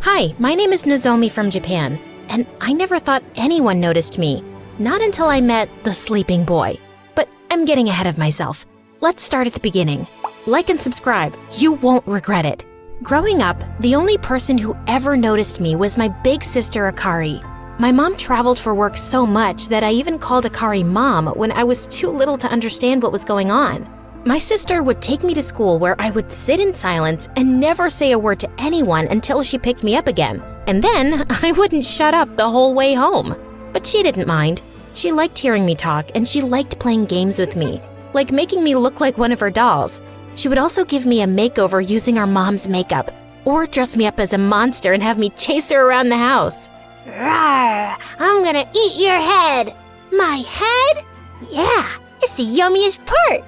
Hi, my name is Nozomi from Japan, and I never thought anyone noticed me. Not until I met the sleeping boy. But I'm getting ahead of myself. Let's start at the beginning. Like and subscribe, you won't regret it. Growing up, the only person who ever noticed me was my big sister Akari. My mom traveled for work so much that I even called Akari Mom when I was too little to understand what was going on. My sister would take me to school where I would sit in silence and never say a word to anyone until she picked me up again. And then I wouldn't shut up the whole way home. But she didn't mind. She liked hearing me talk and she liked playing games with me, like making me look like one of her dolls. She would also give me a makeover using our mom's makeup, or dress me up as a monster and have me chase her around the house. Rawr! I'm gonna eat your head! My head? Yeah, it's the yummiest part!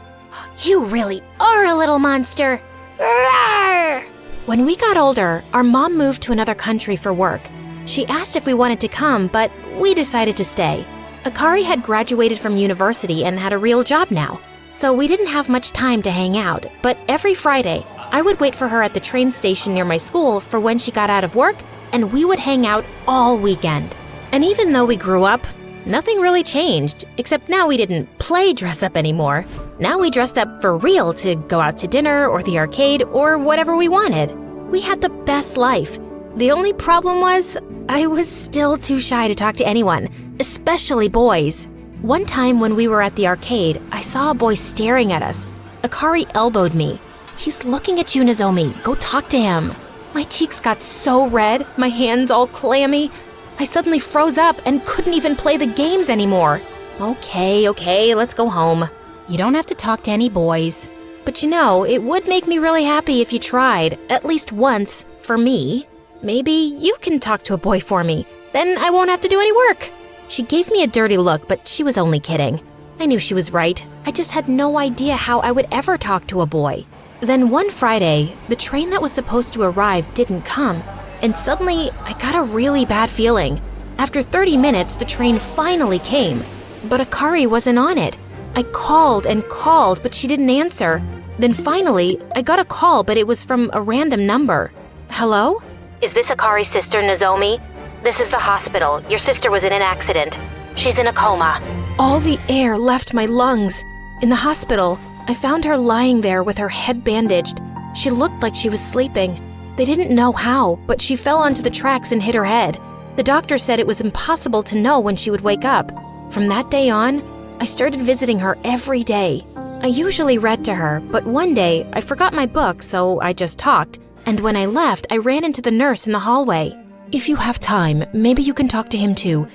You really are a little monster! Rawr! When we got older, our mom moved to another country for work. She asked if we wanted to come, but we decided to stay. Akari had graduated from university and had a real job now, so we didn't have much time to hang out, but every Friday, I would wait for her at the train station near my school for when she got out of work, and we would hang out all weekend. And even though we grew up, nothing really changed, except now we didn't play dress up anymore. Now we dressed up for real to go out to dinner or the arcade or whatever we wanted. We had the best life. The only problem was, I was still too shy to talk to anyone, especially boys. One time when we were at the arcade, I saw a boy staring at us. Akari elbowed me. "He's looking at you, Nozomi. Go talk to him." My cheeks got so red, my hands all clammy. I suddenly froze up and couldn't even play the games anymore. Okay, let's go home. You don't have to talk to any boys. But you know, it would make me really happy if you tried, at least once, for me. Maybe you can talk to a boy for me. Then I won't have to do any work. She gave me a dirty look, but she was only kidding. I knew she was right. I just had no idea how I would ever talk to a boy. Then one Friday, the train that was supposed to arrive didn't come, and suddenly I got a really bad feeling. After 30 minutes, the train finally came, but Akari wasn't on it. I called and called, but she didn't answer. Then finally, I got a call, but it was from a random number. Hello? Is this Akari's sister, Nozomi? This is the hospital. Your sister was in an accident. She's in a coma. All the air left my lungs. In the hospital, I found her lying there with her head bandaged. She looked like she was sleeping. They didn't know how, but she fell onto the tracks and hit her head. The doctor said it was impossible to know when she would wake up. From that day on, I started visiting her every day. I usually read to her, but one day I forgot my book, so I just talked. And when I left, I ran into the nurse in the hallway. "If you have time, maybe you can talk to him too.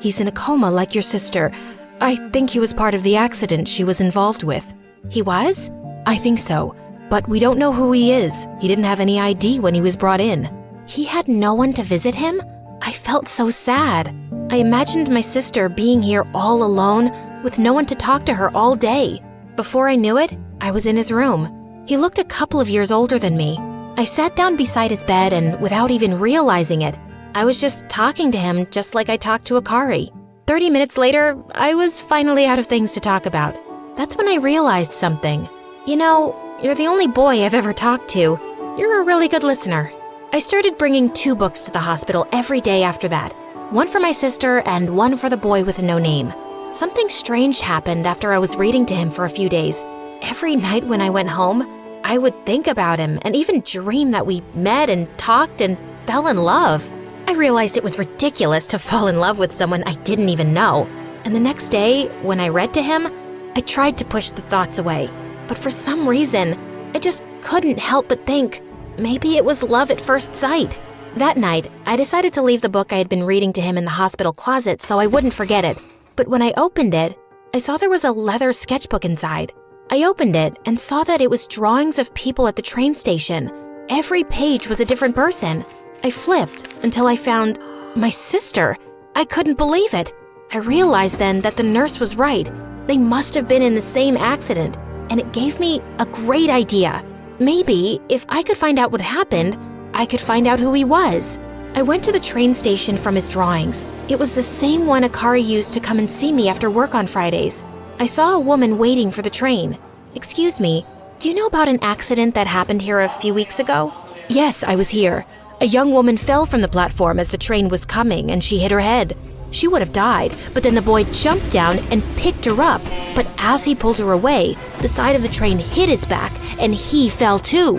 He's in a coma like your sister. I think he was part of the accident she was involved with." "He was?" "I think so, but we don't know who he is. He didn't have any ID when he was brought in." He had no one to visit him? I felt so sad. I imagined my sister being here all alone with no one to talk to her all day. Before I knew it, I was in his room. He looked a couple of years older than me. I sat down beside his bed and without even realizing it, I was just talking to him just like I talked to Akari. 30 minutes later, I was finally out of things to talk about. That's when I realized something. You know, you're the only boy I've ever talked to. You're a really good listener. I started bringing 2 books to the hospital every day after that. One for my sister and one for the boy with no name. Something strange happened after I was reading to him for a few days. Every night when I went home, I would think about him and even dream that we met and talked and fell in love. I realized it was ridiculous to fall in love with someone I didn't even know. And the next day, when I read to him, I tried to push the thoughts away. But for some reason, I just couldn't help but think, maybe it was love at first sight. That night, I decided to leave the book I had been reading to him in the hospital closet so I wouldn't forget it. But when I opened it, I saw there was a leather sketchbook inside. I opened it and saw that it was drawings of people at the train station. Every page was a different person. I flipped until I found my sister. I couldn't believe it. I realized then that the nurse was right. They must have been in the same accident, and it gave me a great idea. Maybe if I could find out what happened, I could find out who he was. I went to the train station from his drawings. It was the same one Akari used to come and see me after work on Fridays. I saw a woman waiting for the train. "Excuse me, do you know about an accident that happened here a few weeks ago?" "Yes, I was here. A young woman fell from the platform as the train was coming and she hit her head. She would have died, but then the boy jumped down and picked her up. But as he pulled her away, the side of the train hit his back and he fell too.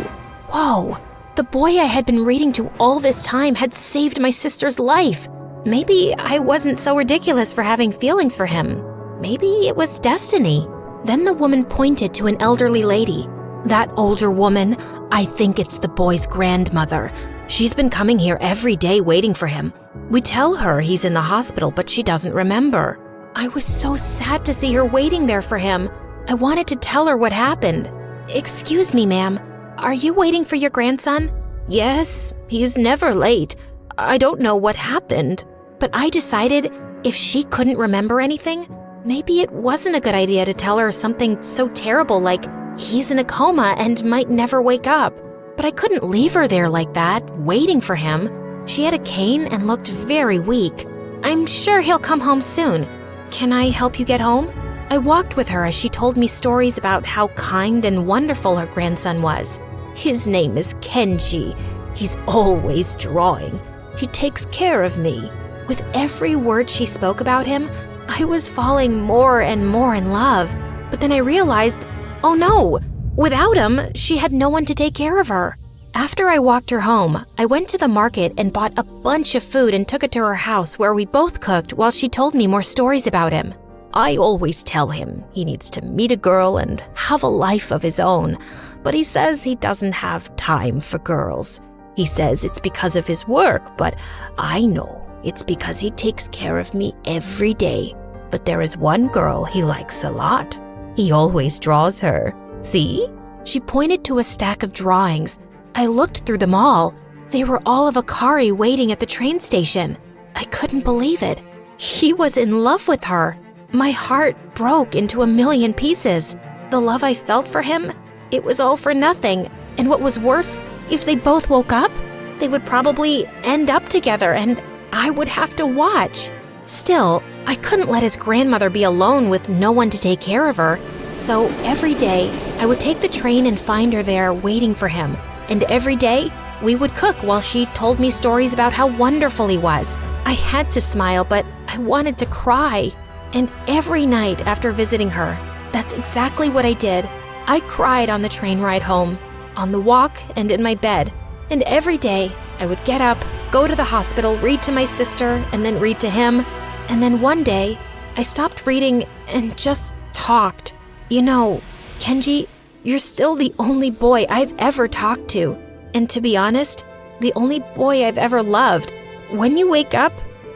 Whoa, the boy I had been reading to all this time had saved my sister's life. Maybe I wasn't so ridiculous for having feelings for him. Maybe it was destiny. Then the woman pointed to an elderly lady. That older woman, I think it's the boy's grandmother. She's been coming here every day waiting for him. We tell her he's in the hospital, but she doesn't remember. I was so sad to see her waiting there for him. I wanted to tell her what happened. Excuse me, ma'am. Are you waiting for your grandson? Yes, he's never late. I don't know what happened. But I decided if she couldn't remember anything, maybe it wasn't a good idea to tell her something so terrible like he's in a coma and might never wake up. But I couldn't leave her there like that, waiting for him. She had a cane and looked very weak. I'm sure he'll come home soon. Can I help you get home? I walked with her as she told me stories about how kind and wonderful her grandson was. His name is Kenji. He's always drawing. He takes care of me. With every word she spoke about him, I was falling more and more in love. But then I realized, oh no, without him, she had no one to take care of her. After I walked her home, I went to the market and bought a bunch of food and took it to her house where we both cooked while she told me more stories about him. I always tell him he needs to meet a girl and have a life of his own, but he says he doesn't have time for girls. He says it's because of his work, but I know it's because he takes care of me every day. But there is one girl he likes a lot. He always draws her. See? She pointed to a stack of drawings. I looked through them all. They were all of Akari waiting at the train station. I couldn't believe it. He was in love with her. My heart broke into a million pieces. The love I felt for him, it was all for nothing. And what was worse, if they both woke up, they would probably end up together and I would have to watch. Still, I couldn't let his grandmother be alone with no one to take care of her. So every day, I would take the train and find her there waiting for him. And every day, we would cook while she told me stories about how wonderful he was. I had to smile, but I wanted to cry. And every night after visiting her, that's exactly what I did. I cried on the train ride home, on the walk, and in my bed. And every day, I would get up, go to the hospital, read to my sister, and then read to him. And then one day, I stopped reading and just talked. You know, Kenji, you're still the only boy I've ever talked to. And to be honest, the only boy I've ever loved. When you wake up,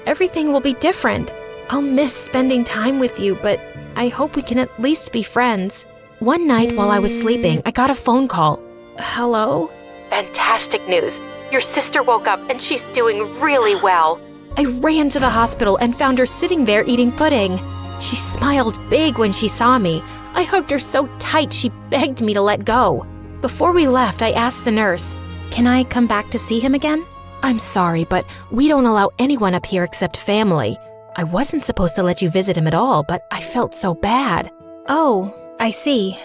everything will be different. I'll miss spending time with you, but I hope we can at least be friends. One night while I was sleeping, I got a phone call. Hello? Fantastic news. Your sister woke up and she's doing really well. I ran to the hospital and found her sitting there eating pudding. She smiled big when she saw me. I hugged her so tight she begged me to let go. Before we left, I asked the nurse, "Can I come back to see him again?" "I'm sorry, but we don't allow anyone up here except family. I wasn't supposed to let you visit him at all, but I felt so bad." "Oh, I see.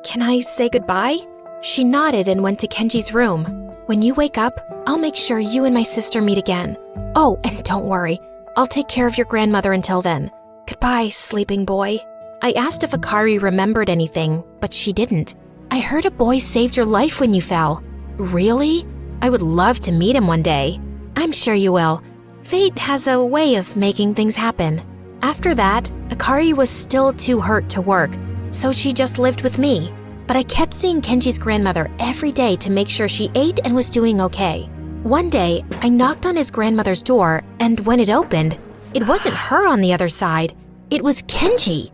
Can I say goodbye?" She nodded and went to Kenji's room. "When you wake up, I'll make sure you and my sister meet again. Oh, and don't worry. I'll take care of your grandmother until then. Goodbye, sleeping boy." I asked if Akari remembered anything, but she didn't. "I heard a boy saved your life when you fell." "Really? I would love to meet him one day." "I'm sure you will. Fate has a way of making things happen." After that, Akari was still too hurt to work, so she just lived with me. But I kept seeing Kenji's grandmother every day to make sure she ate and was doing okay. One day, I knocked on his grandmother's door, and when it opened, it wasn't her on the other side. It was Kenji.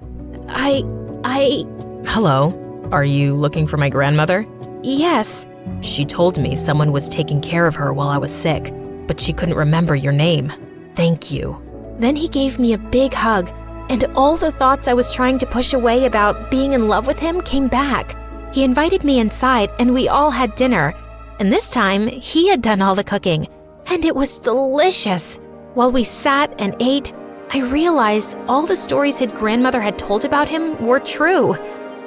Hello, are you looking for my grandmother? Yes. She told me someone was taking care of her while I was sick, but she couldn't remember your name. Thank you. Then he gave me a big hug, and all the thoughts I was trying to push away about being in love with him came back. He invited me inside, and we all had dinner. And this time, he had done all the cooking, and it was delicious. While we sat and ate, I realized all the stories his grandmother had told about him were true.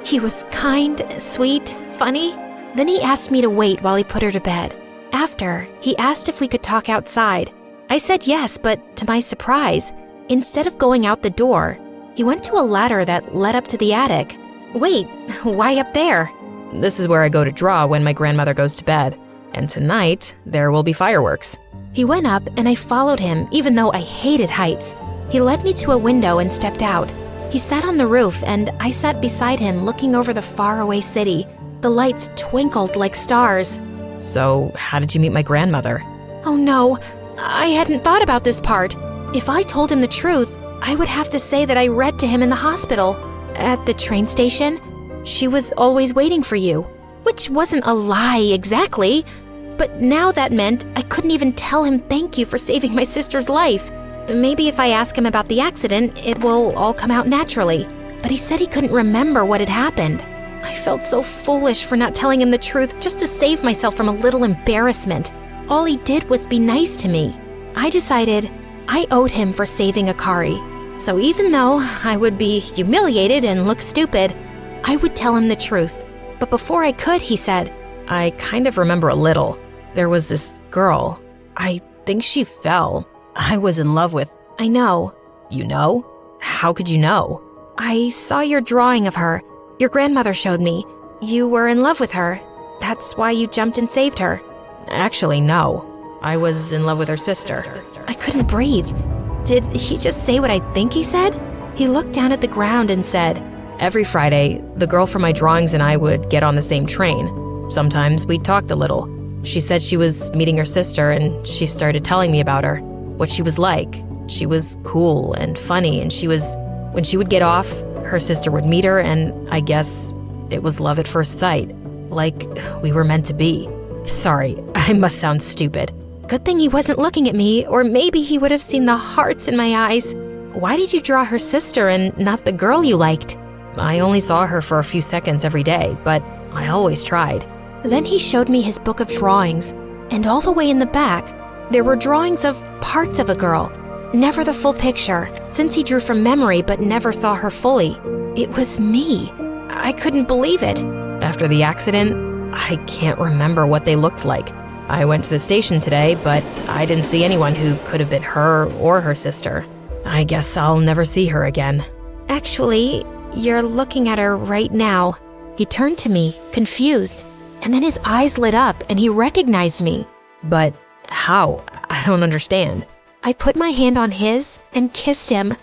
He was kind, sweet, funny. Then he asked me to wait while he put her to bed. After, he asked if we could talk outside. I said yes, but to my surprise, instead of going out the door, he went to a ladder that led up to the attic. Wait, why up there? This is where I go to draw when my grandmother goes to bed. And tonight, there will be fireworks. He went up and I followed him, even though I hated heights. He led me to a window and stepped out. He sat on the roof and I sat beside him looking over the faraway city. The lights twinkled like stars. So, how did you meet my grandmother? Oh no, I hadn't thought about this part. If I told him the truth, I would have to say that I read to him in the hospital. At the train station, she was always waiting for you. Which wasn't a lie exactly. But now that meant I couldn't even tell him thank you for saving my sister's life. Maybe if I ask him about the accident, it will all come out naturally. But he said he couldn't remember what had happened. I felt so foolish for not telling him the truth just to save myself from a little embarrassment. All he did was be nice to me. I decided I owed him for saving Akari. So even though I would be humiliated and look stupid, I would tell him the truth. But before I could, he said, I kind of remember a little. There was this girl. I think she fell. I was in love with. I know. You know? How could you know? I saw your drawing of her. Your grandmother showed me. You were in love with her. That's why you jumped and saved her. Actually, no. I was in love with her sister. I couldn't breathe. Did he just say what I think he said? He looked down at the ground and said, Every Friday, the girl from my drawings and I would get on the same train. Sometimes we talked a little. She said she was meeting her sister and she started telling me about her, what she was like. She was cool and funny and when she would get off, her sister would meet her and I guess it was love at first sight. Like we were meant to be. Sorry, I must sound stupid. Good thing he wasn't looking at me, or maybe he would have seen the hearts in my eyes. Why did you draw her sister and not the girl you liked? I only saw her for a few seconds every day, but I always tried. Then he showed me his book of drawings, and all the way in the back, there were drawings of parts of a girl, never the full picture, since he drew from memory but never saw her fully. It was me. I couldn't believe it. After the accident, I can't remember what they looked like. I went to the station today, but I didn't see anyone who could have been her or her sister. I guess I'll never see her again. Actually, you're looking at her right now. He turned to me, confused, and then his eyes lit up and he recognized me. But how? I don't understand. I put my hand on his and kissed him.